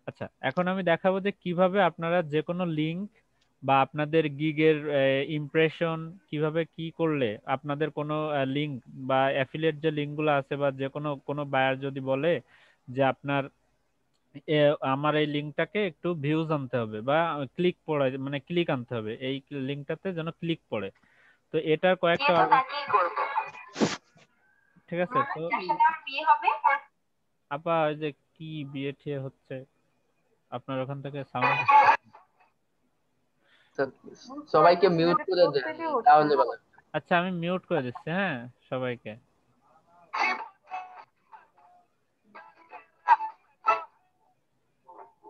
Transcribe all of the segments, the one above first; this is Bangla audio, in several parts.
আচ্ছা, এখন আমি দেখাবো যে কিভাবে আপনারা যে কোনো লিংক বা আপনাদের গিগের ইমপ্রেশন কিভাবে কি করলে আপনাদের কোনো লিংক বা অ্যাফিলিয়েট যে লিংকগুলো আছে বা যে কোনো কোনো বায়ার যদি বলে যে আপনার আমার এই লিংকটাকে একটু ভিউজ আনতে হবে বা ক্লিক পড়ে মানে ক্লিক আনতে হবে, এই লিংকটাতে যেন ক্লিক পড়ে। তো এটার কয়েকটা ঠিক আছে। তো আপা ওই যে কি বিয়ে ঠিয়ে হচ্ছে আপনার ওখান থেকে সাউন্ড। তো সবাইকে মিউট করে দেন তাহলে ভালো। আচ্ছা আমি মিউট করে দিচ্ছি, হ্যাঁ, সবাইকে।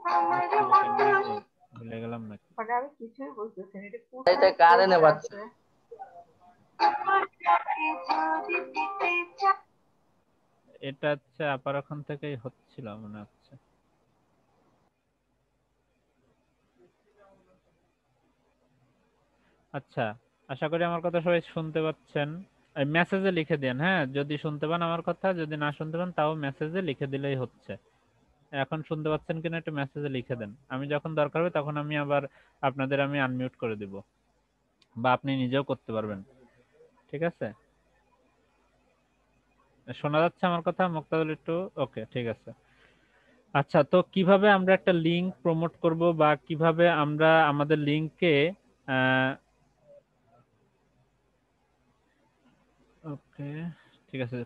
কি এটা নিজে ভুলে গেলাম নাকি? আমি কিছুই বুঝতেছি না, এটা এটা কোথায় কারে কোথায় নেবাচ্ছে? আছে। এটা হচ্ছে আপার ওখান থেকেই হচ্ছিল মনে হচ্ছে। আচ্ছা, আশা করি আমার কথা সবাই শুনতে পাচ্ছেন। মেসেজে লিখে দেন, হ্যাঁ, যদি শুনতে পান আমার কথা, যদি না শুনতে পান তাও মেসেজে লিখে দিলেই হচ্ছে। এখন শুনতে পাচ্ছেন কিনা একটু মেসেজে লিখে দেন, আমি যখন দরকার হবে তখন আমি আবার আপনাদের আমি আনমিউট করে দিব বা আপনি নিজেও করতে পারবেন। ঠিক আছে, শোনা যাচ্ছে আমার কথা মুক্তাদুল একটু? ওকে, ঠিক আছে। আচ্ছা, তো কিভাবে আমরা একটা লিংক প্রমোট করব বা কিভাবে আমরা আমাদের লিংককে ওকে, ঠিক আছে,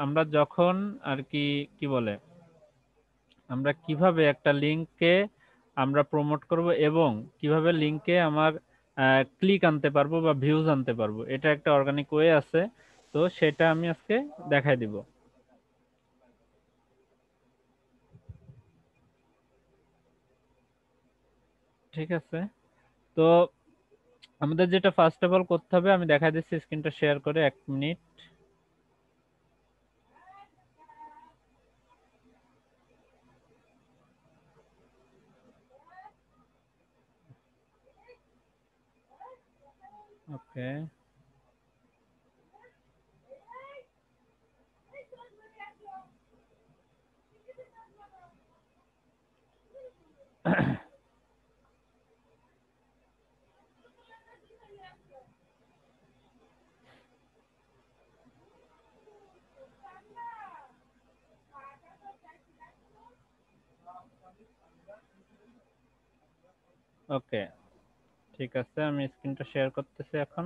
আমরা যখন আর কি কি বলে আমরা কিভাবে একটা লিংককে আমরা প্রমোট করব এবং কিভাবে লিংকে আমার ক্লিক আনতে পারবো বা ভিউজ আনতে পারবো, এটা একটা অর্গানিক ওয়ে আছে। তো সেটা আমি আজকে দেখাই দিব। ঠিক আছে, তো আমাদের যেটা ফার্স্ট অফ অল করতে হবে আমি দেখাই দিচ্ছি স্ক্রিনটা শেয়ার করে 1 মিনিট। ওকে, ওকে, ঠিক আছে, আমি স্ক্রিনটা শেয়ার করতেছি এখন।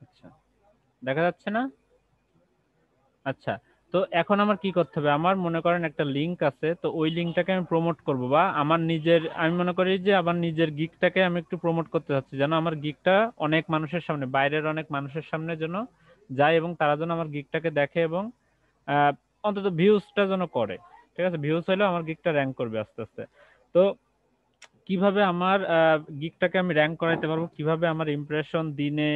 আচ্ছা, দেখা যাচ্ছে না? আচ্ছা, তো এখন আমার কি করতে হবে, আমার মনে করেন একটা লিংক আছে, তো ওই লিংকটাকে আমি প্রমোট করব বা আমার নিজের আমি মনে করি যে আমার নিজের গিগটাকে আমি একটু প্রমোট করতে চাচ্ছি, যেন আমার গিগটা অনেক মানুষের সামনে, বাইরের অনেক মানুষের সামনে যেন যায় এবং তারা যেন আমার গিগটাকে দেখে এবং আহ, অন্তত ভিউজটা যেন করে। ঠিক আছে, ভিউজ হলে আমার গিগটা র্যাঙ্ক করবে আস্তে আস্তে। তো কিভাবে আমার গিগটাকে আমি র্যাঙ্ক করাইতে পারবো, কিভাবে আমার ইমপ্রেশন দিনে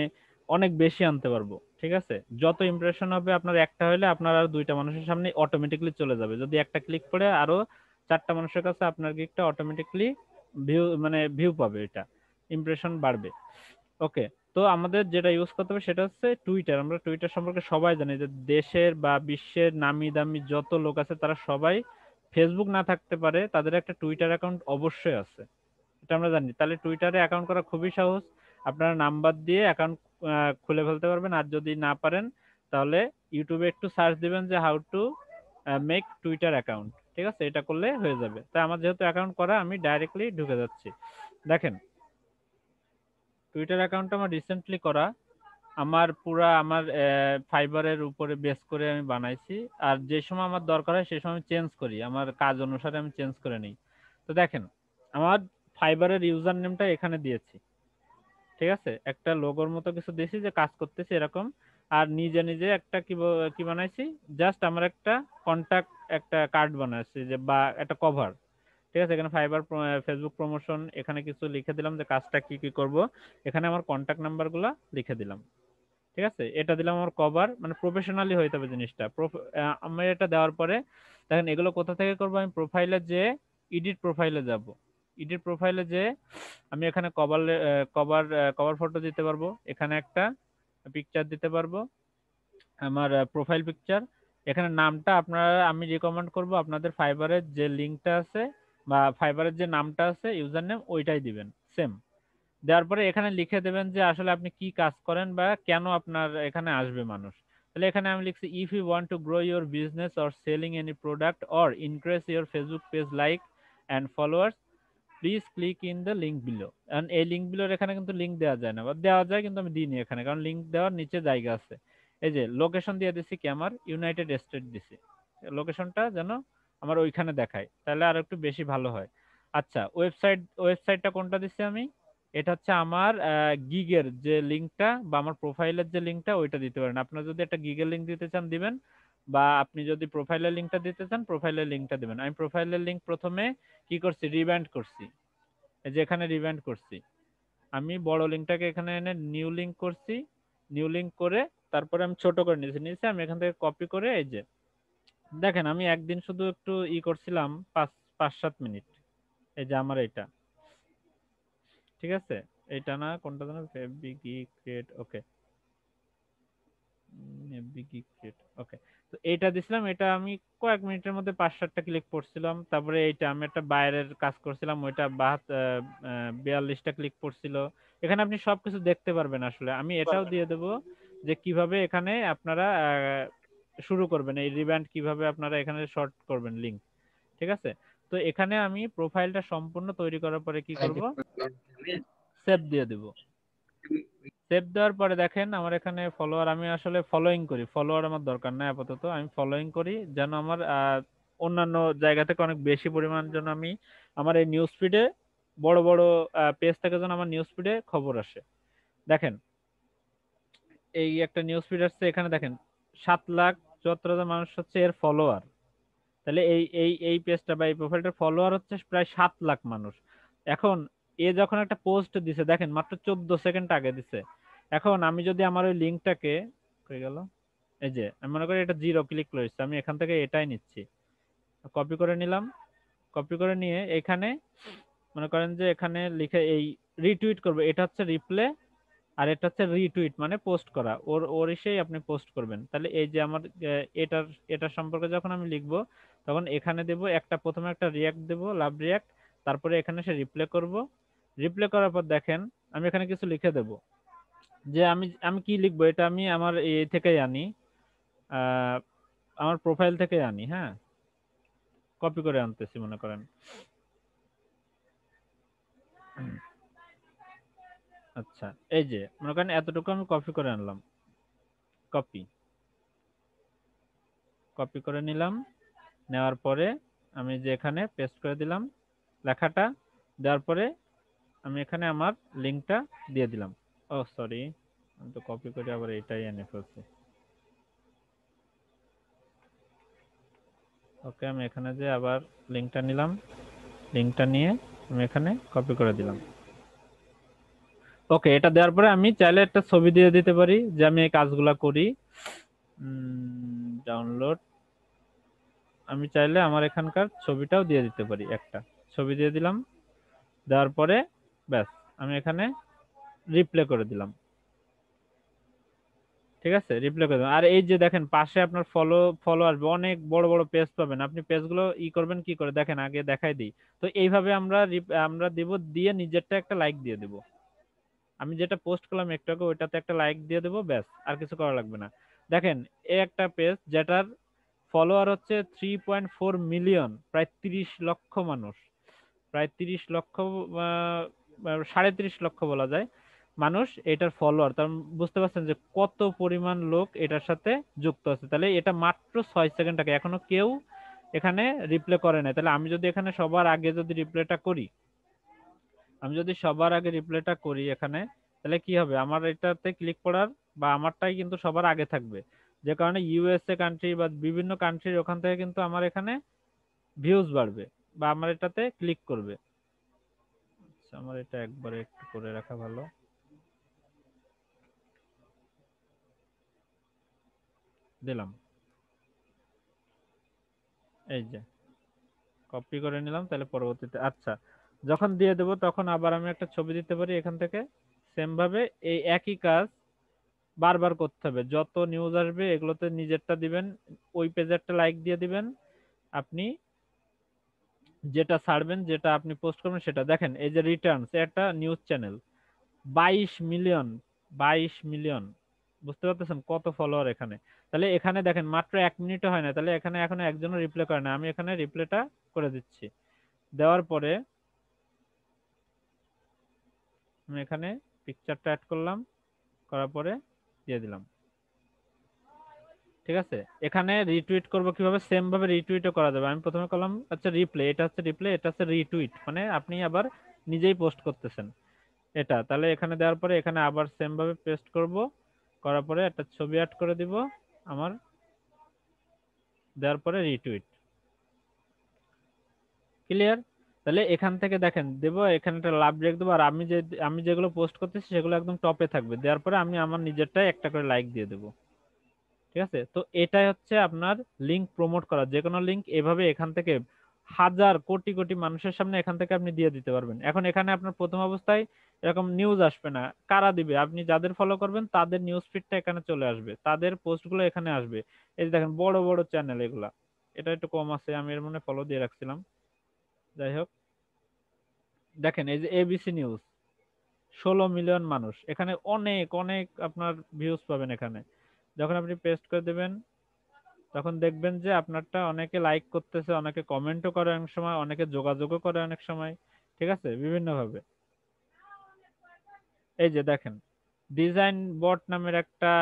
অনেক বেশি আনতে পারবো। ঠিক আছে, যত ইমপ্রেশন হবে আপনার একটা হলে আপনার আর দুইটা মানুষের সামনে অটোমেটিকলি চলে যাবে, যদি একটা ক্লিক করে আরো 4টা মানুষের কাছে আপনার গিগটা অটোমেটিকলি ভিউ মানে ভিউ পাবে, এটা ইমপ্রেশন বাড়বে। ওকে, তো আমাদের যেটা ইউজ করতে হবে সেটা হচ্ছে টুইটার। আমরা টুইটার সম্পর্কে সবাই জানি যে দেশের বা বিশ্বের নামি দামি যত লোক আছে তারা সবাই, ফেসবুক না থাকতে পারে তাদের একটা টুইটার অ্যাকাউন্ট অবশ্যই আছে, এটা আমরা জানি। তাহলে টুইটারে অ্যাকাউন্ট করা খুবই সহজ, আপনারা নাম্বার দিয়ে অ্যাকাউন্ট খুলে ফেলতে পারবেন। আর যদি না পারেন তাহলে ইউটিউবে একটু সার্চ দিবেন যে how to make Twitter account, ঠিক আছে, এটা করলে হয়ে যাবে। তাই আমার যেহেতু অ্যাকাউন্ট করা আমি ডাইরেক্টলি ঢুকে যাচ্ছি। দেখেন, টুইটার অ্যাকাউন্ট আমার রিসেন্টলি করা, আমার পুরা আমার ফাইবারের উপরে বেস করে আমি বানাইছি। আর যে সময় আমার দরকার হয় সেই সময় আমি চেঞ্জ করি, আমার কাজ অনুসারে আমি চেঞ্জ করে নিই। তো দেখেন, আমার ফাইবারের ইউজার নেমটা এখানে দিয়েছি, ঠিক আছে, একটা লোগোর মতো কিছু দিয়েছি যে কাজ করতেছি এরকম। আর নিজে নিজে একটা কি বানাইছি, জাস্ট আমার একটা কন্টাক্ট একটা কার্ড বানাইছি যে বা একটা কভার। ঠিক আছে, এখানে ফাইবার ফেসবুক প্রমোশন এখানে কিছু লিখে দিলাম যে কাজটা কি কি করব, এখানে আমার কন্টাক্ট নাম্বার গুলা লিখে দিলাম। ঠিক আছে, এটা দিলাম আমার কভার, মানে প্রফেশনালি হইতে হবে জিনিসটা। আমি এটা দেওয়ার পরে দেখেন এগুলো কোথা থেকে করব, আমি প্রোফাইলে যে এডিট প্রোফাইলে যাব, এডিট প্রোফাইলে যে আমি এখানে কভার কভার ফটো দিতে পারবো, এখানে একটা পিকচার দিতে পারবো, আমার প্রোফাইল পিকচার, এখানে নামটা আপনারা, আমি রিকমেন্ড করব আপনাদের ফাইবারের যে লিঙ্কটা আছে বা ফাইবারের যে নামটা আছে ইউজার নেম ওইটাই দিবেন সেম। দেওয়ার পরে এখানে লিখে দেবেন যে আসলে আপনি কি কাজ করেন বা কেন আপনার এখানে আসবে মানুষ। তাহলে এখানে আমি লিখছি if you want to grow your business or selling any product or increase your Facebook page like and followers please click in the link below. কারণ এই লিঙ্ক বিলোর এখানে কিন্তু লিঙ্ক দেওয়া যায় না, বা দেওয়া যায় কিন্তু আমি দিইনি এখানে, কারণ লিঙ্ক দেওয়ার নিচে জায়গা আছে। এই যে লোকেশন দিয়ে দিছি কি আমার ইউনাইটেড স্টেট দিছি, লোকেশনটা যেন আমার ওইখানে দেখায়, তাহলে আর একটু বেশি ভালো হয়। আচ্ছা, ওয়েবসাইটটা কোনটা দিছি আমি, এটা হচ্ছে আমার গিগের যে লিঙ্কটা বা আমার প্রোফাইলের যে লিঙ্কটা ওইটা দিতে পারেন। আপনার যদি একটা গিগের লিঙ্ক দিতে চান দিবেন, বা আপনি যদি প্রোফাইলের লিঙ্কটা দিতে চান প্রোফাইলের লিঙ্কটা দিবেন। আমি প্রোফাইলের লিঙ্ক প্রথমে কি করছি, রিব্যান্ড করছি, এই যে এখানে রিব্যান্ড করছি। আমি বড় লিঙ্কটাকে এখানে এনে নিউ লিঙ্ক করছি, নিউ লিঙ্ক করে তারপরে আমি ছোট করে নিয়েছি, আমি এখান থেকে কপি করে এই যে দেখেন আমি একদিন শুধু একটু করছিলাম 5-7 মিনিট। এই যে আমার এটা, ঠিক আছে, এটা না কোনটা যেন ফেব্রিকি ক্রিয়েট, ওকে ফেব্রিকি ক্রিয়েট, ওকে। তো এইটা দিছিলাম, এটা আমি কয়েক মিনিটের মধ্যে 5-7টা ক্লিক করছিলাম। তারপরে এইটা আমি একটা বাইরের কাজ করছিলাম, ওইটা 42টা ক্লিক করছিল। এখানে আপনি সবকিছু দেখতে পারবেন। আসলে আমি এটাও দিয়ে দেবো যে কিভাবে এখানে আপনারা শুরু করবেন, এই রিব্যান্ড কিভাবে আপনারা এখানে শর্ট করবেন লিংক, ঠিক আছে। তো এখানে আমি প্রোফাইলটা সম্পূর্ণ তৈরি করার পরে কি করব, সেভ দিয়ে দেব। সেভ দেওয়ার পরে দেখেন আমার এখানে ফলোয়ার, আমি আসলে ফলোইং করি, ফলোয়ার আমার দরকার নাই আপাতত, আমি ফলোইং করি যেন আমার অন্যান্য জায়গা থেকে অনেক বেশি পরিমাণ যেন আমি আমার এই নিউজ ফিডে, বড় বড় পেজ থেকে যেন আমার নিউজ ফিডে খবর আসে। দেখেন এই একটা নিউজ ফিড আসছে, এখানে দেখেন 7,74,000 মানুষ হচ্ছে এর ফলোয়ার। তাহলে এই পেজটা বা এই প্রোফাইলটার ফলোয়ার হচ্ছে প্রায় 7 লাখ মানুষ। এখন এ যখন একটা পোস্ট দিছে, দেখেন মাত্র 14 সেকেন্ড আগে দিছে। এখন আমি যদি আমার ওই লিঙ্কটাকে, হয়ে গেল, এই যে আমি মনে করি এটা 0 ক্লিক রয়েছে, আমি এখান থেকে এটাই নিচ্ছি, কপি করে নিলাম। কপি করে নিয়ে এখানে মনে করেন যে এখানে লিখে এই রিটুইট করবে, এটা হচ্ছে রিপ্লে, আর এটা হচ্ছে রিটুইট মানে পোস্ট করা, ওর ওর এসেই আপনি পোস্ট করবেন। তাহলে এই যে আমার এটার এটার সম্পর্কে যখন আমি লিখবো তখন এখানে দেব একটা, প্রথমে একটা রিয়াক্ট দেব, লাভ রিয়াক্ট, তারপরে এখানে সে রিপ্লে করব। রিপ্লে করার পর দেখেন আমি এখানে কিছু লিখে দেব, যে আমি আমি কি লিখবো, এটা আমি আমার এই থেকেই আনি, আহ, আমার প্রোফাইল থেকে আনি, হ্যাঁ, কপি করে আনতেছি মনে করেন। আচ্ছা, এই যে মনে করেন এতটুকু আমি কপি করে আনলাম, কপি কপি করে নিলাম। নেওয়ার পরে আমি যে এখানে পেস্ট করে দিলাম লেখাটা, দেওয়ার পরে আমি এখানে আমার লিংকটা দিয়ে দিলাম। ও সরি, আমি তো কপি করে আবার এটাই এনে ফেলছি। ওকে, আমি এখানে যে আবার লিংকটা নিলাম, লিংকটা নিয়ে আমি এখানে কপি করে দিলাম। ওকে, এটা দেওয়ার পরে আমি চাইলে একটা ছবি দিয়ে দিতে পারি যে আমি এই কাজগুলা করি। ডাউনলোড, আমি চাইলে আমার এখানকার ছবিটাও দিয়ে দিতে পারি, একটা ছবি দিয়ে দিলাম। দেওয়ার পরে ব্যাস আমি এখানে রিপ্লে করে দিলাম, ঠিক আছে, রিপ্লে করে দিলাম। আর এই যে দেখেন পাশে আপনার ফলো আসবে, অনেক বড় বড় পেজ পাবেন। আপনি পেজগুলো করবেন কি করে দেখেন, আগে দেখাই দিই। তো এইভাবে আমরা দিব, দিয়ে নিজেরটা একটা লাইক দিয়ে দেব। আমি যেটা পোস্ট করলাম একটু আগে ওইটাতে একটা লাইক দিয়ে দেবো, ব্যাস আর কিছু করা লাগবে না। দেখেন এই একটা পেজ যেটার ফলোয়ার হচ্ছে 3.4 মিলিয়ন, প্রায় 30 লক্ষ মানুষ, প্রায় 30 লক্ষ, 33.5 লক্ষ বলা যায় মানুষ এটার ফলোয়ার। তার বুঝতে পারছেন যে কত পরিমাণ লোক এটার সাথে যুক্ত আছে। তাহলে এটা মাত্র 6 সেকেন্ড আগে, এখনো কেউ এখানে রিপ্লে করে নাই। তাহলে আমি যদি এখানে সবার আগে যদি রিপ্লেটা করি, আমি যদি সবার আগে রিপ্লেটা করি এখানে, তাহলে কি হবে, আমার এটাতে ক্লিক করার বা আমারটাই কিন্তু সবার আগে থাকবে। যে কারণে ইউএসএ কান্ট্রি বা বিভিন্ন কান্ট্রির ওখান থেকে কিন্তু আমার এখানে ভিউজ বাড়বে বা আমার এটাতে ক্লিক করবে। আচ্ছা, আমার এটা একবারে একটু করে রাখা ভালো, দিলাম, এই যে কপি করে নিলাম। তাহলে পরবর্তীতে আচ্ছা যখন দিয়ে দেবো তখন আবার আমি একটা ছবি দিতে পারি এখান থেকে, সেম ভাবে এই একই কাজ বারবার করতে হবে, যত নিউজ আসবে এগুলোতে নিজেরটা দিবেন, ওই পেজে একটা লাইক দিয়ে দিবেন। আপনি যেটা ছাড়বেন, যেটা আপনি পোস্ট করবেন সেটা দেখেন, এই যে রিটার্নস একটা নিউজ চ্যানেল, 22 মিলিয়ন, 22 মিলিয়ন, বুঝতে পারতেছেন কত ফলোয়ার এখানে। তাহলে এখানে দেখেন মাত্র 1 মিনিটও হয় না, তাহলে এখানে এখনো একজনও রিপ্লাই করে না, আমি এখানে রিপ্লাইটা করে দিচ্ছি। দেওয়ার পরে আমি এখানে পিকচারটা অ্যাড করলাম, করার পরে দিয়ে দিলাম। ঠিক আছে, এখানে রিটুইট করব কিভাবে, সেম ভাবে রিটুইটও করা যাবে। আমি প্রথমে করলাম আচ্ছা রিপ্লে, এটা হচ্ছে রিপ্লে, এটা হচ্ছে রিটুইট, মানে আপনি আবার নিজেই পোস্ট করতেছেন এটা। তাহলে এখানে দেওয়ার পরে এখানে আবার সেম ভাবে পেস্ট করব, করার পরে একটা ছবি অ্যাড করে দিব আমার, দেওয়ার পরে রিটুইট। ক্লিয়ার? তাহলে এখান থেকে দেখেন দেব, এখানে একটা লাভ ব্রেক দেবো, আর আমি যেগুলো পোস্ট করতেছি সেগুলো একদম টপে থাকবে, দেওয়ার পরে আমি আমার নিজেরটাই একটা করে লাইক দিয়ে দেবো। ঠিক আছে, তো এটাই হচ্ছে আপনার লিংক প্রমোট করা। যে কোনো লিংক এভাবে এখান থেকে হাজার কোটি কোটি মানুষের সামনে এখান থেকে আপনি দিয়ে দিতে পারবেন। এখন এখানে আপনার প্রথম অবস্থায় এরকম নিউজ আসবে না, কারা দিবে, আপনি যাদের ফলো করবেন তাদের নিউজ ফিডটা এখানে চলে আসবে, তাদের পোস্টগুলো এখানে আসবে। এই যে দেখেন বড় বড় চ্যানেল এগুলা, এটা একটু কম আছে, আমি এর মনে ফলো দিয়ে রাখছিলাম। যাই হোক, দেখেন এই যে এবিসি নিউজ, 16 মিলিয়ন মানুষ, এখানে অনেক অনেক আপনার ভিউজ পাবেন এখানে। যখন আপনি পেস্ট করে দেবেন তখন দেখবেন যে আপনারটা অনেকে লাইক করতেছে, অনেকে কমেন্টও করে অনেক সময়, অনেকে যোগাযোগও করে অনেক সময়। ঠিক আছে, বিভিন্ন ভাবে। এই যে দেখেন ডিজাইন বট নামের একটা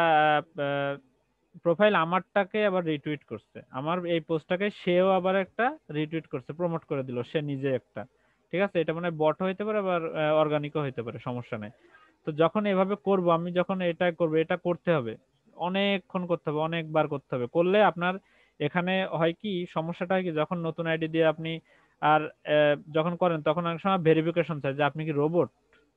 প্রোফাইল আমারটাকে আবার রিটুইট করছে, আমার এই পোস্টটাকে সেও আবার একটা রিটুইট করছে, প্রমোট করে দিল সে নিজে একটা। ঠিক আছে, এটা মানে বট হইতে পারে আবার অর্গানিকও হইতে পারে, সমস্যা নেই। তো যখন এভাবে করব, আমি যখন এটা করব, এটা করতে হবে অনেকক্ষণ করতে হবে, অনেকবার করতে হবে, করলে আপনার এখানে হয় কি, সমস্যাটা হয় কি, যখন নতুন আইডি দিয়ে আপনি আর যখন করেন তখন অনেক সময় ভেরিফিকেশন চাই যে আপনি কি রোবট,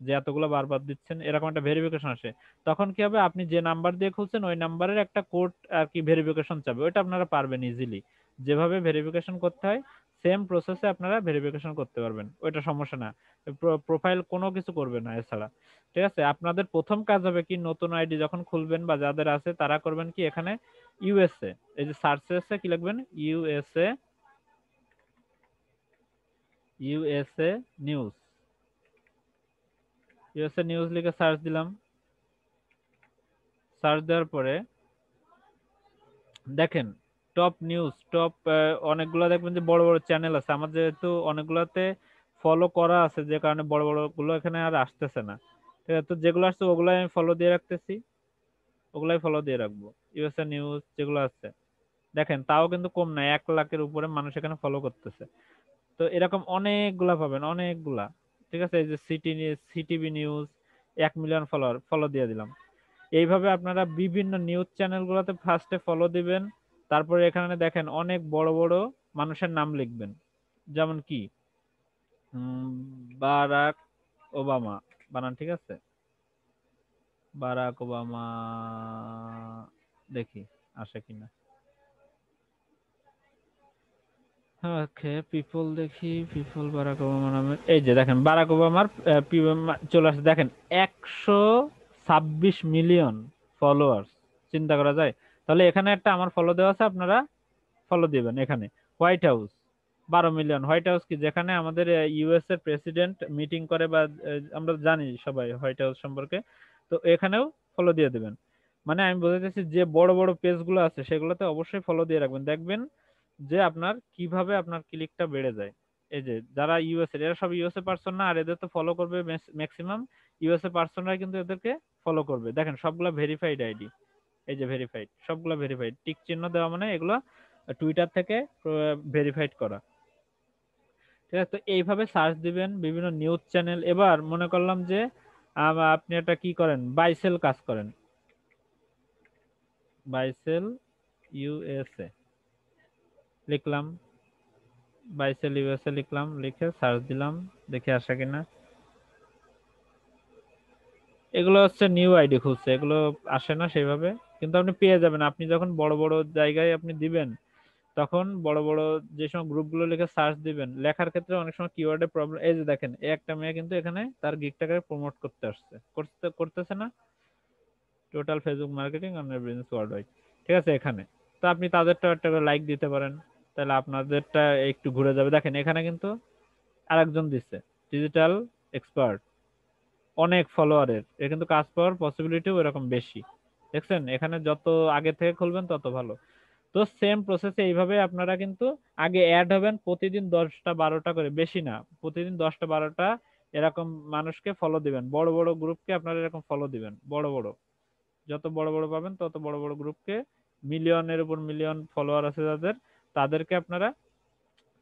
যে এতগুলো বারবার দিচ্ছেন, এরকম একটা ভেরিফিকেশন আসে। তখন কি হবে, আপনি যে নাম্বার দিয়ে খুলছেন ওই নাম্বারের একটা কোড আর কি ভেরিফিকেশন চাবে, ওইটা আপনারা পারবেন ইজিলি, যেভাবে ভেরিফিকেশন করতে হয় সেম প্রসেসে আপনারা ভেরিফিকেশন করতে পারবেন, ওইটা সমস্যা না। প্রোফাইল কোনো কিছু করবে না এছাড়া। ঠিক আছে, আপনাদের প্রথম কাজ হবে কি, নতুন আইডি যখন খুলবেন বা যাদের আছে তারা করবেন কি, এখানে ইউএসএ, এই যে সার্চে আছে কি লিখবেন, USA, USA news, USA news লিখে সার্চ দিলাম। সার্চ দেওয়ার পরে দেখেন টপ নিউজ, টপ অনেকগুলো দেখবেন যে বড় বড় চ্যানেল আছে, আমার যেহেতু অনেকগুলোতে ফলো করা আছে যে কারণে বড় বড় গুলো এখানে আর আসতেছে না। ঠিক আছে, তো যেগুলো আসছে ওগুলাই আমি ফলো দিয়ে রাখতেছি, ওগুলাই ফলো দিয়ে রাখবো। ইউএসএ নিউজ যেগুলো আছে দেখেন তাও কিন্তু কম না, 1 লাখের উপরে মানুষ এখানে ফলো করতেছে। তো এরকম অনেকগুলা পাবেন, অনেকগুলা। ঠিক আছে, এই যে city news, CTV news, 1 million follower, follow দিয়ে দিলাম। এইভাবে আপনারা বিভিন্ন নিউজ চ্যানেল গুলোতে ফার্স্টে ফলো দিবেন, তারপরে এখানে দেখেন অনেক বড় বড় মানুষের নাম লিখবেন, যেমন কি উম, বারাক ওবামা, বানান ঠিক আছে, বারাক ওবামা, দেখি আসে কিনা। ওকে, পিপল দেখি, পিপল বারাক ওবামা নামে, এই যে দেখেন বারাক ওবামার চলে আসছে, দেখেন 126 মিলিয়ন ফলোয়ার্স, চিন্তা করা যায়। তাহলে এখানে একটা আমার ফলো দেওয়া আছে, আপনারা ফলো দিবেন। এখানে white house 12 million, white house কি, যেখানে আমাদের ইউএস এর প্রেসিডেন্ট মিটিং করে, বা আমরা জানি সবাই হোয়াইট হাউস সম্পর্কে, তো এখানেও ফলো দিয়ে দিবেন। মানে আমি বোঝাতেছি যে বড় বড় পেজ গুলো আছে সেগুলোতে অবশ্যই ফলো দিয়ে রাখবেন, দেখবেন যে আপনার কিভাবে আপনার ক্লিকটা বেড়ে যায়। এই যে যারা ইউএস এর, এরা সব ইউএসএ পার্সন না, আর এদের তো ফলো করবে ম্যাক্সিমাম ইউএসএ পার্সনরা, কিন্তু এদেরকে ফলো করবে। দেখেন সবগুলা ভেরিফাইড আইডি, এই যে ভেরিফাইড, সবগুলা ভেরিফাইড, টিক চিহ্ন দেওয়া মানে এগুলো টুইটার থেকে ভেরিফাইড করা। ঠিক আছে, তো এইভাবে সার্চ দিবেন বিভিন্ন নিউজ চ্যানেল। এবার মনে করলাম যে আপনি একটা কি করেন, বাইসেল কাজ করেন, বাইসেল ইউএসএ লিখলাম, বাইসেল ইউএসএ লিখলাম, লিখে সার্চ দিলাম, দেখে আসে কিনা। এগুলো হচ্ছে নিউ আইডি খুঁজছে, এগুলো আসে না সেইভাবে, কিন্তু আপনি পেয়ে যাবেন। আপনি যখন বড় বড় জায়গায় আপনি দিবেন তখন বড় বড় যে সময় গ্রুপগুলো লিখে সার্চ দিবেন, লেখার ক্ষেত্রে অনেক সময় কিওয়ার্ডের প্রবলেম। এই যে দেখেন এই একটা মেয়ে কিন্তু এখানে তার গিগটাকে প্রমোট করতে আসছে, করতেছে না, total Facebook marketing on business world wide, ঠিক আছে। এখানে তো আপনি তাদেরটা একটা করে লাইক দিতে পারেন, তাহলে আপনাদেরটা একটু ঘুরে যাবে। দেখেন এখানে কিন্তু আরেকজন দিচ্ছে, ডিজিটাল এক্সপার্ট, অনেক ফলোয়ারের, এ কিন্তু কাজ পাওয়ার পসিবিলিটিও এরকম বেশি। দেখছেন এখানে যত আগে থেকে খুলবেন তত ভালো। তো সেম প্রসেসে এইভাবে আপনারা কিন্তু আগে অ্যাড হবেন প্রতিদিন 10টা 12টা করে, বেশি না, প্রতিদিন 10টা 12টা এরকম মানুষকে ফলো দিবেন, বড় বড় গ্রুপকে আপনারা এরকম ফলো দিবেন, বড় বড়, যত বড় বড় পাবেন তত বড় বড় গ্রুপকে, মিলিয়নের উপর মিলিয়ন ফলোয়ার আছে যাদের, তাদেরকে আপনারা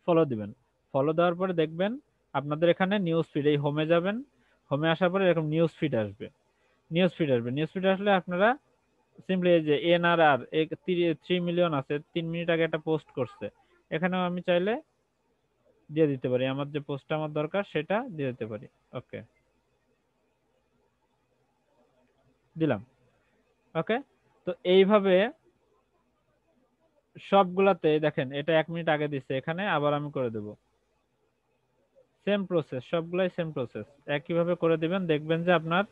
ফলো দিবেন। ফলো দেওয়ার পরে দেখবেন আপনাদের এখানে নিউজ ফিড, এই হোমে যাবেন, হোমে আসার পরে এরকম নিউজ ফিড আসবে, নিউজ ফিড আসলে আপনারা সিম্পলি এই যে এনআরআর 3 মিলিয়ন আছে, 3 মিনিট আগে একটা পোস্ট করছে, এখানেও আমি চাইলে দিয়ে দিতে পারি, আমার যে পোস্টটা আমার দরকার সেটা দিয়ে দিতে পারি। ওকে, দিলাম। ওকে, তো এইভাবে সবগুলাতে দেখেন এটা 1 মিনিট আগে দিচ্ছে, এখানে আবার আমি করে দেব, সেম প্রসেস, সবগুলাই সেম প্রসেস, একইভাবে করে দিবেন। দেখবেন যে আপনার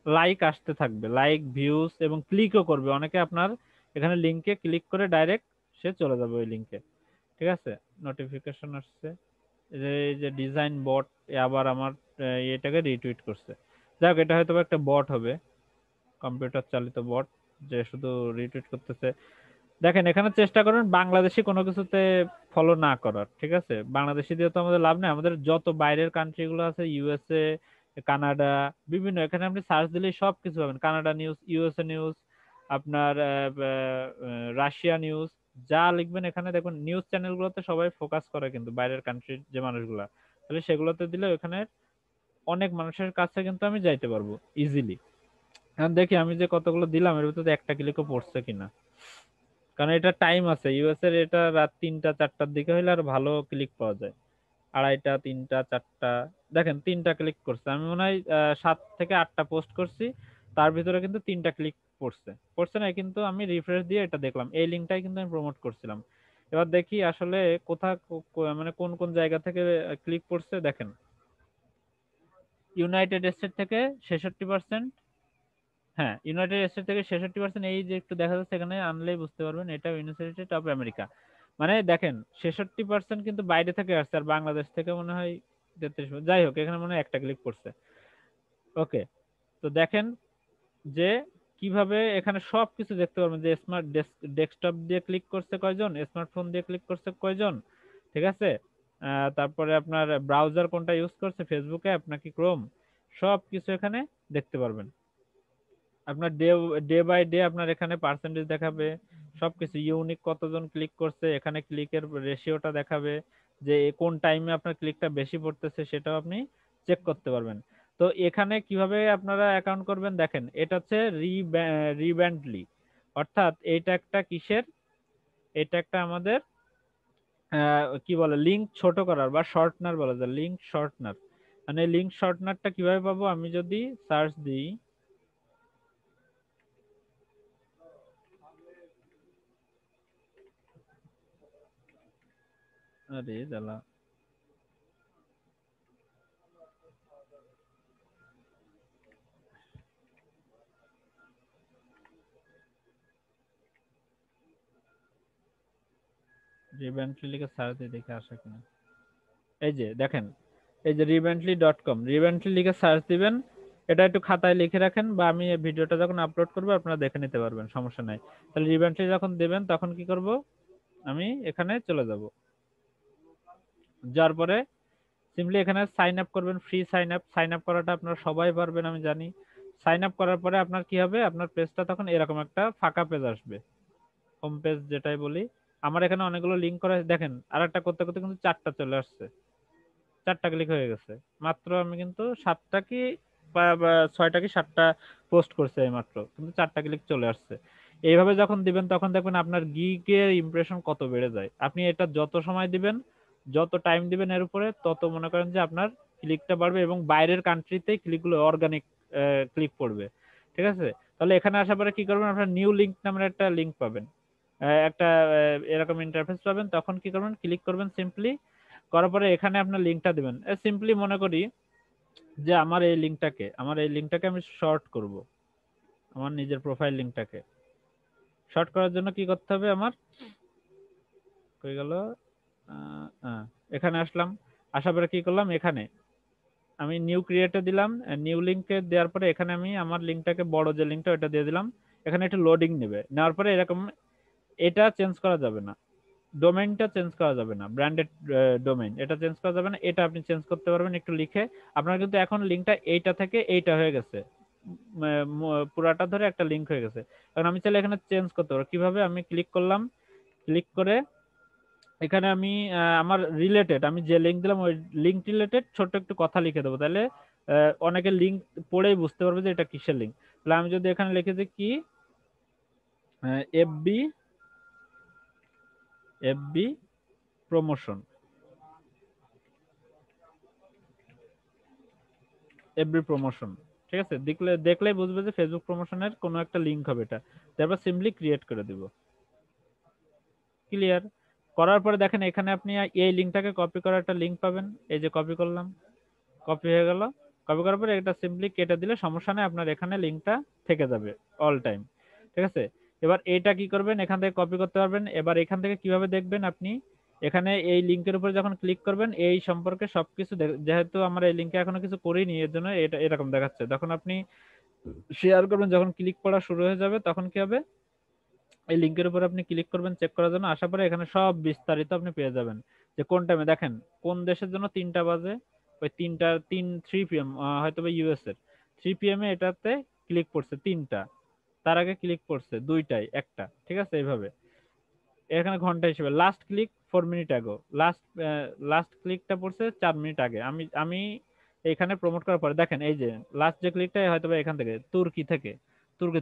লাইক আসতে থাকবে, লাইক ভিউজ এবং ক্লিকও করবে অনেকে, আপনার এখানে লিংকে ক্লিক করে ডাইরেক্ট সে চলে যাবে ওই লিংকে, ঠিক আছে। নোটিফিকেশন আসছে, এই যে ডিজাইন বট আবার আমার এটাকে রিটুইট করছে, যাক এটা হয়তো বা একটা বট হবে, কম্পিউটার চালিত বট, যে শুধু রিটুইট করতেছে। দেখেন এখানে চেষ্টা করুন বাংলাদেশি কোনো কিছুতে ফলো না করার, ঠিক আছে। বাংলাদেশি দিয়ে তো আমাদের লাভ নেই, আমাদের যত বাইরের কান্ট্রি গুলো আছে, ইউএসএ, কানাডা, বিভিন্ন, এখানে আপনি সার্চ দিলেই সব কিছু পাবেন, কানাডা নিউজ, ইউএসএ নিউজ, আপনার রাশিয়া নিউজ, যা লিখবেন এখানে দেখবেন নিউজ চ্যানেলগুলোতে সবাই ফোকাস করে কিন্তু বাইরের কান্ট্রির যে মানুষগুলা, তাহলে সেগুলোতে দিলে ওখানে অনেক মানুষের কাছে কিন্তু আমি যাইতে পারবো ইজিলি। এখন দেখি আমি যে কতগুলো দিলাম এর ভিতরে একটা ক্লিকও পড়ছে কিনা, কারণ এটা টাইম আছে, ইউএস এর এটা রাত 3টা 4টার দিকে হইলে আর ভালো ক্লিক পাওয়া যায়, 2:30 3টা 4টা, দেখেন 3টা ক্লিক করছে, আমি মনে হয় 7 থেকে 8টা পোস্ট করছি, তার ভিতরে কিন্তু 3টা ক্লিক পড়ছে, পড়ছে না, কিন্তু আমি রিফ্রেশ দিয়ে এটা দেখলাম, এই লিঙ্কটাই কিন্তু আমি প্রমোট করছিলাম। এবার দেখি আসলে কোথা মানে কোন কোন জায়গা থেকে ক্লিক পড়ছে। দেখেন ইউনাইটেড স্টেট থেকে 66%, হ্যাঁ ইউনাইটেড স্টেট থেকে 66%, এই যে একটু দেখা যাচ্ছে এখানে আনলেই বুঝতে পারবেন এটা ইউনাইটেড স্টেট অফ আমেরিকা, মানে দেখেন 66% কিন্তু বাইরে থেকে আসছে, আর বাংলাদেশ থেকে মনে হয় 33, যাই হোক এখানে মনে হয় একটা ক্লিক করছে। ওকে, তো দেখেন যে কিভাবে এখানে সবকিছু দেখতে পারবেন, যে স্মার্ট ডেস্কটপ দিয়ে ক্লিক করছে কয়জন, স্মার্টফোন দিয়ে ক্লিক করছে কয়জন, ঠিক আছে। তারপরে আপনার ব্রাউজার কোনটা ইউজ করছে, ফেসবুক অ্যাপ নাকি ক্রোম, সব কিছু এখানে দেখতে পারবেন। আপনার ডে ডে বাই ডে আপনার এখানে পার্সেন্টেজ দেখাবে, সবকিছু ইউনিক কতজন ক্লিক করছে, এখানে ক্লিকের রেশিওটা দেখাবে, যে কোন টাইমে আপনার ক্লিকটা বেশি পড়তেছে সেটাও আপনি চেক করতে পারবেন। তো এখানে কিভাবে আপনারা অ্যাকাউন্ট করবেন, দেখেন এটা হচ্ছে রিব্যান্ডলি, অর্থাৎ এটা একটা কিসের, এটা একটা আমাদের কি বলে লিংক ছোট করার বা শর্টনার বলা যায়, লিংক শর্টনার। মানে লিংক শর্টনারটা কিভাবে পাবো, আমি যদি সার্চ দিই, আরে জ্বালা, রিভেন্টলি লিখে সার্চ দিয়ে দেখে আসা কিনা, এই যে দেখেন, এই যে রিভেন্টলি.com, রিভেন্টলি লিখে সার্চ দিবেন, এটা একটু খাতায় লিখে রাখেন, বা আমি এই ভিডিওটা যখন আপলোড করবো আপনারা দেখে নিতে পারবেন, সমস্যা নাই। তাহলে রিভেন্টলি যখন দেবেন তখন কি করব, আমি এখানে চলে যাব, যার পরে সিম্পলি এখানে সাইন আপ করবেন, free sign up, sign up করাটা আপনারা সবাই পারবেন আমি জানি। সাইন আপ করার পরে আপনার কি হবে, আপনার পেজটা তখন এরকম একটা ফাঁকা পেজ আসবে, হোম পেজ যেটাই বলি। আমার এখানে অনেকগুলো লিংক করা আছে, দেখেন আর একটা করতে করতে কিন্তু 4টা চলে আসছে, 4টা ক্লিক হয়ে গেছে, মাত্র আমি কিন্তু 7টা কি 6টা কি 7টা পোস্ট করছে এই মাত্র, কিন্তু 4টা ক্লিক চলে আসছে। এইভাবে যখন দিবেন তখন দেখবেন আপনার গিগের ইমপ্রেশন কত বেড়ে যায়, আপনি এটা যত সময় দিবেন, যত টাইম দিবেন এর উপরে, তত মনে করেন যে আপনার ক্লিকটা বাড়বে, এবং বাইরের কান্ট্রিতে ক্লিকগুলো অর্গানিক ক্লিক পড়বে, ঠিক আছে। তাহলে এখানে আসার পরে কি করবেন, আপনার নিউ লিংক নামের একটা লিংক পাবেন, একটা এরকম ইন্টারফেস পাবেন, তখন কি করবেন, ক্লিক করবেন সিম্পলি, করার পরে এখানে আপনার লিংকটা দিবেন। সিম্পলি মনে করি যে আমার এই লিংকটাকে আমি শর্ট করব, আমার নিজের প্রোফাইল লিংকটাকে শর্ট করার জন্য কি করতে হবে আমার, কই গেল, এখানে আসলাম, আসার পরে কি করলাম, এখানে আমি নিউ ক্রিয়েটে দিলাম, নিউ লিংকে দেওয়ার পরে এখানে আমি আমার লিংকটাকে বড় যে লিংকটা ওটা দিয়ে দিলাম। এখানে একটু লোডিং নেবে, নেওয়ার পরে এরকম, এটা চেঞ্জ করা যাবে না, ডোমেইনটা চেঞ্জ করা যাবে না, ব্র্যান্ডেড ডোমেইন এটা চেঞ্জ করা যাবে না, এটা আপনি চেঞ্জ করতে পারবেন একটু লিখে। আপনার কিন্তু এখন লিংকটা এইটা থেকে এইটা হয়ে গেছে, পুরাটা ধরে একটা লিংক হয়ে গেছে। এখন আমি চাইলে এখানে চেঞ্জ করতে পারবো কিভাবে, আমি ক্লিক করলাম, ক্লিক করে এখানে আমি আমার রিলেটেড, আমি যে লিংক দিলাম ওই লিংক রিলেটেড ছোট্ট একটু কথা লিখে দেবো, তাহলে অনেকে লিংক পড়েই বুঝতে পারবে যে এটা কিসের লিংক। তাহলে আমি যদি এখানে লিখে দিই কি FB FB promotion, FB promotion, ঠিক আছে, দেখলেই বুঝবে যে ফেসবুক প্রমোশনের কোনো একটা লিংক হবে এটা। তারপর সিম্পলি ক্রিয়েট করে দিব, ক্লিয়ার। করার পরে দেখেন এখানে আপনি এই লিংকটাকে কপি করার একটা লিংক পাবেন, এই যে কপি করলাম, কপি হয়ে গেল। কপি করার পরে এটা সিম্পলি কেটে দিলে সমস্যা নেই, আপনার এখানে লিংকটা থেকে যাবে অল টাইম, ঠিক আছে। এবার এটা কি করবেন, এখান থেকে কপি করতে পারবেন। এবার এখান থেকে কিভাবে দেখবেন আপনি, এখানে এই লিংকের উপরে যখন ক্লিক করবেন এই সম্পর্কে সবকিছু যেহেতু আমরা এই লিংকে এখনো কিছু করিনি এর জন্য এটা এরকম দেখাচ্ছে, যখন আপনি শেয়ার করবেন, যখন ক্লিক করা শুরু হয়ে যাবে তখন কি হবে, এই লিংকের উপর আপনি ক্লিক করবেন চেক করার জন্য, আসার পরে এখানে সব বিস্তারিত আপনি পেয়ে যাবেন যে কোন টাইমে, দেখেন কোন দেশের জন্য 3টা বাজে, ওই 3 PM হয়তো বা ইউএস এর 3 PM এ এটাতে ক্লিক করছে 3টা, তার আগে ক্লিক করছে 2টায় একটা, ঠিক আছে। এইভাবে এখানে ঘন্টা হিসেবে লাস্ট ক্লিক 4 মিনিট আগো, লাস্ট ক্লিকটা পড়ছে 4 মিনিট আগে। আমি এখানে প্রমোট করার পরে দেখেন এই যে লাস্ট যে ক্লিকটা হয়তো বা এখান থেকে তুর্কি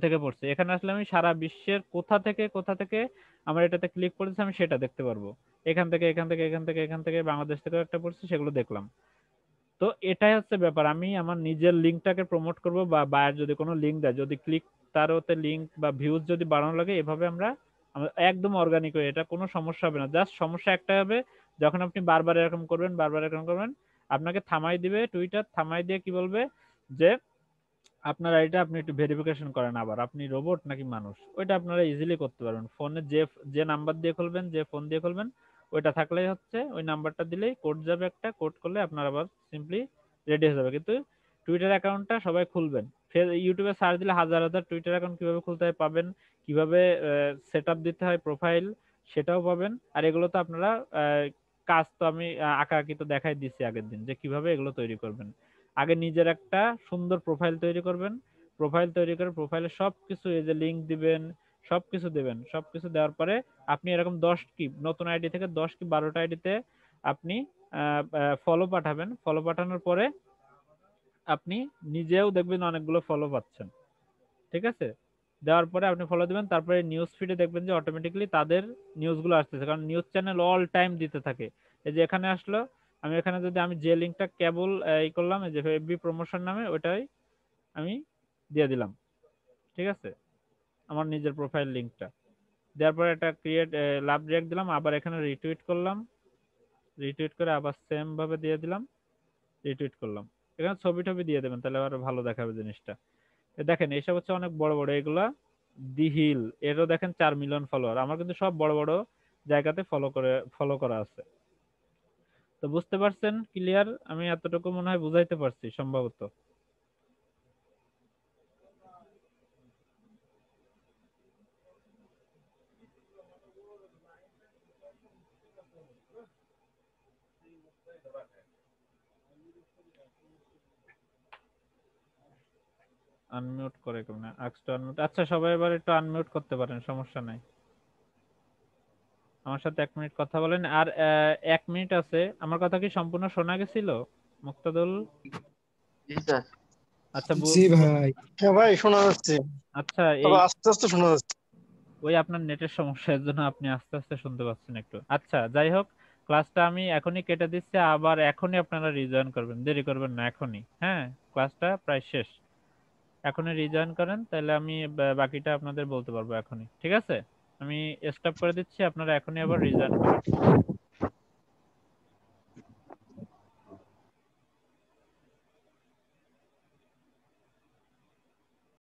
থেকে পড়ছে। এখানে আসলে আমি সারা বিশ্বের কোথা থেকে আমার এটাতে ক্লিক করেছে আমি সেটা দেখতে পারবো, এখান থেকে বাংলাদেশ থেকে একটা পড়ছে সেগুলো দেখলাম। তো এটাই হচ্ছে ব্যাপার, আমি আমার নিজের লিঙ্কটাকে প্রমোট করব বা বায়ার যদি কোনো লিঙ্ক দেয়, যদি ক্লিক তার ওতে লিঙ্ক বা ভিউজ যদি বাড়ানো লাগে, এভাবে আমরা একদম অর্গানিক হয়ে, এটা কোনো সমস্যা হবে না। জাস্ট সমস্যা একটাই হবে, যখন আপনি বারবার এরকম করবেন আপনাকে থামাই দিবে, টুইটার থামাই দিয়ে কি বলবে যে আপনার আইডিটা আপনি একটু ভেরিফিকেশন করেন, আবার আপনি রোবট নাকি মানুষ, ওইটা আপনারা ইজিলি করতে পারবেন ফোনে, যে নাম্বার দিয়ে খুলবেন, যে ফোন দিয়ে খুলবেন ওইটা থাকলেই হচ্ছে, ওই নাম্বারটা দিলেই কোড যাবে একটা, কোড করলে আপনার আবার সিম্পলি রেডি হয়ে যাবে। কিন্তু টুইটার অ্যাকাউন্টটা সবাই খুলবেন, ইউটিউবে সার্চ দিলে হাজার হাজার টুইটার অ্যাকাউন্ট কিভাবে খুলতে হয় পাবেন, কিভাবে সেট আপ দিতে হয় প্রোফাইল সেটাও পাবেন। আর এগুলো তো আপনারা কাজ তো আমি আঁকাআঁকি তো দেখাই দিচ্ছি আগের দিন যে কিভাবে এগুলো তৈরি করবেন। আগে নিজের একটা সুন্দর প্রোফাইল তৈরি করবেন, প্রোফাইল তৈরি করে প্রোফাইলে সবকিছু, এই যে লিংক দিবেন, সবকিছু দেবেন, সবকিছু দেওয়ার পরে আপনি এরকম 10 কি নতুন আইডি থেকে 10 কি 12টা আইডিতে আপনি ফলো পাঠাবেন। ফলো পাঠানোর পরে আপনি নিজেও দেখবেন অনেকগুলো ফলো পাচ্ছেন, ঠিক আছে। দেওয়ার পরে আপনি ফলো দিবেন, তারপরে নিউজ ফিডে দেখবেন যে অটোমেটিক্যালি তাদের নিউজগুলো আসতেছে, কারণ নিউজ চ্যানেল অল টাইম দিতে থাকে। এই যে এখানে আসলো, আমি এখানে যদি আমি যে লিংকটা কেবল ই করলাম, এই যে এফবি প্রমোশন নামে ওইটাই আমি দিয়ে দিলাম, ঠিক আছে, আমার নিজের প্রোফাইল লিংকটা দেওয়ার পরে একটা ক্রিয়েট লাভ রিঅ্যাক্ট দিলাম, আবার এখানে রিটুইট করলাম, রিটুইট করে আবার সেম ভাবে দিয়ে দিলাম, রিটুইট করলাম। এখানে ছবি টবি দিয়ে দেবেন, তাহলে আবার ভালো দেখাবে জিনিসটা। দেখেন এইসব হচ্ছে অনেক বড় বড় এগুলা, দি হিল এরও দেখেন 4 মিলিয়ন ফলোয়ার, আমার কিন্তু সব বড় বড় জায়গাতে ফলো করা আছে। তো বুঝতে পারছেন ক্লিয়ার, আমি এতটুকু মনে হয় বুঝাইতে পারছি সম্ভবত। আনমিউট করে কেমন, আনমিউট, আচ্ছা সবাই এবার একটু আনমিউট করতে পারেন, সমস্যা নাই। আমার সাথে 1 মিনিট কথা বলেন, আর 1 মিনিট আছে। আমার কথা কি সম্পূর্ণ শোনা গেছিল মুক্তাদুল? জি স্যার। আচ্ছা জি ভাই। হ্যাঁ ভাই শোনা যাচ্ছে, আচ্ছা এই তবে আস্তে আস্তে শোনা যাচ্ছে। ওই আপনার নেটের সমস্যার জন্য আপনি আস্তে আস্তে শুনতে পাচ্ছেন একটু। আচ্ছা যাই হোক, ক্লাসটা আমি এখনই কেটে দিচ্ছি, আবার এখনই আপনারা রিজয়েন করবেন, দেরি করবেন না এখনই, হ্যাঁ ক্লাসটা প্রায় শেষ, এখনই রিজয়েন করেন, তাহলে আমি বাকিটা আপনাদের বলতে পারবো এখনই, ঠিক আছে। আমি স্টপ করে দিচ্ছি, আপনারা এখনই আবার রিজয়েন করেন।